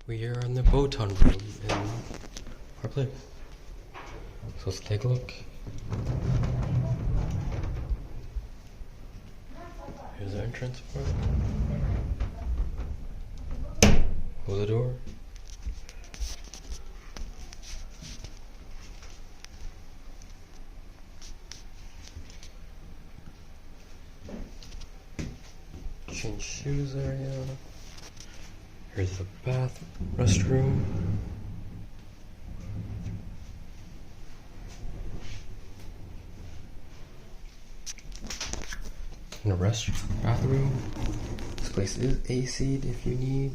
We are in the Botan room in our place. So let's take a look. Here's the entrance for it. Close the door. Change shoes area. Here's the bath, restroom. In the bathroom. This place is AC'd if you need,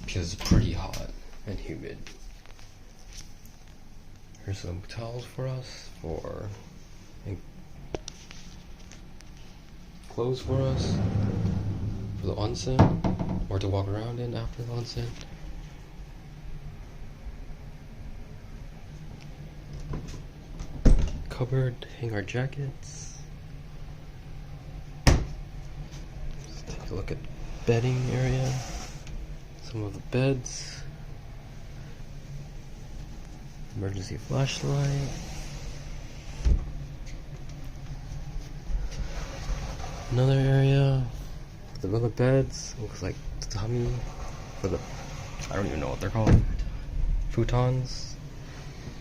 because it's pretty hot and humid. Here's some towels for us, and clothes for us, for the onsen, or to walk around in after the onsen. Cupboard to hang our jackets. Let's take a look at bedding area. Some of the beds. Emergency flashlight. Another area with the other beds. Looks like Tatami for the, I don't even know what they're called, futons.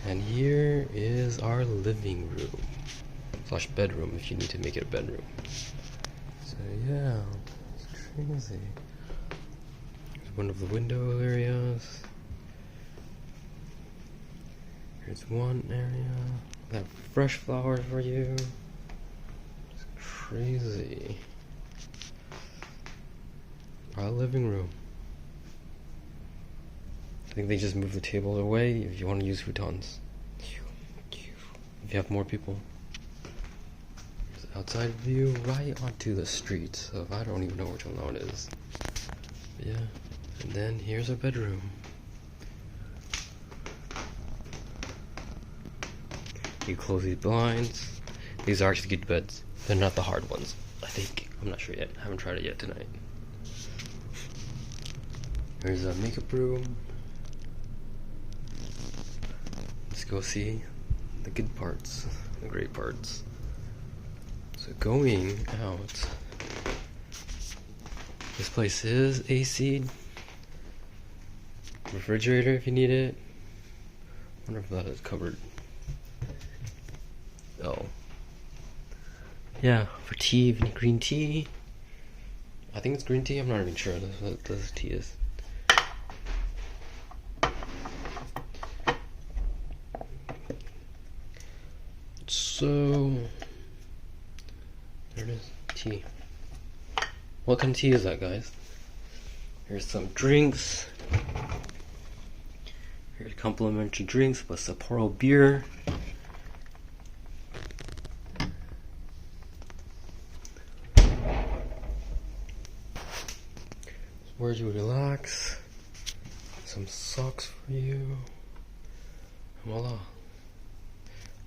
And here is our living room slash bedroom if you need to make it a bedroom. So yeah, it's crazy. Here's one of the window areas. Here's one area that fresh flowers for you. It's crazy. Our living room. I think they just moved the table away if you want to use futons. If you have more people. Here's the outside view right onto the street, so I don't even know which one it is. But yeah, and then here's our bedroom. You close these blinds. These are actually good beds. They're not the hard ones, I think. I'm not sure yet. I haven't tried it yet tonight. Here's a makeup room. Let's go see the good parts, the great parts. So going out, this place is AC'd. Refrigerator if you need it. I wonder if that is covered. Oh. Yeah, for tea, if you need green tea. I think it's green tea, I'm not even sure that's what this tea is. So, there it is, tea. What kind of tea is that, guys? Here's some drinks. Here's complimentary drinks plus Sapporo beer. Where you relax. Some socks for you. And voila.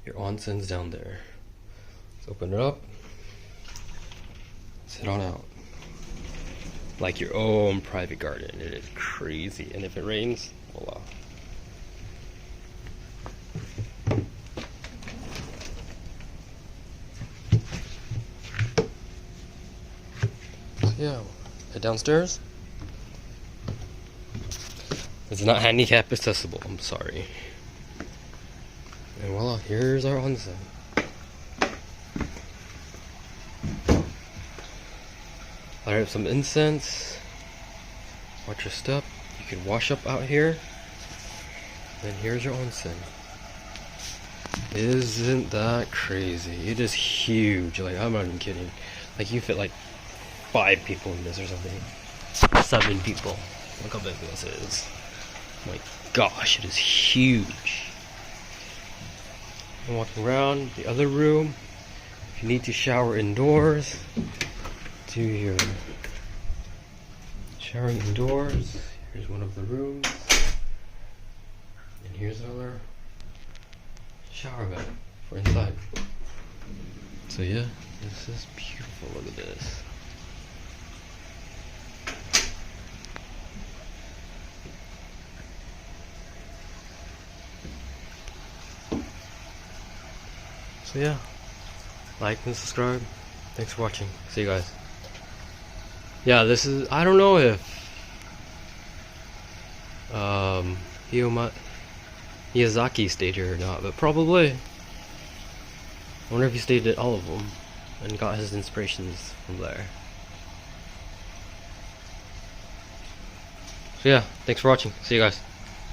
Your onsen's down there. Let's open it up. Sit on out. Like your own private garden. It is crazy. And if it rains, voila. So yeah, head downstairs. It's not handicap accessible, I'm sorry. And voila, here's our onsen. Light up some incense. Watch your step. You can wash up out here. Then here's your onsen. Isn't that crazy? It is huge. Like, I'm not even kidding. Like, you fit like 5 people in this or something. 7 people. Look how big this is. My gosh, it is huge. I'm walking around the other room. If you need to shower indoors, do your showering indoors. Here's one of the rooms. And here's another shower bed for inside. So yeah, this is beautiful. Look at this. So yeah, like and subscribe. Thanks for watching. See you guys. Yeah, this is, I don't know if Miyazaki stayed here or not, but probably. I wonder if he stayed at all of them and got his inspirations from there. So yeah, thanks for watching. See you guys.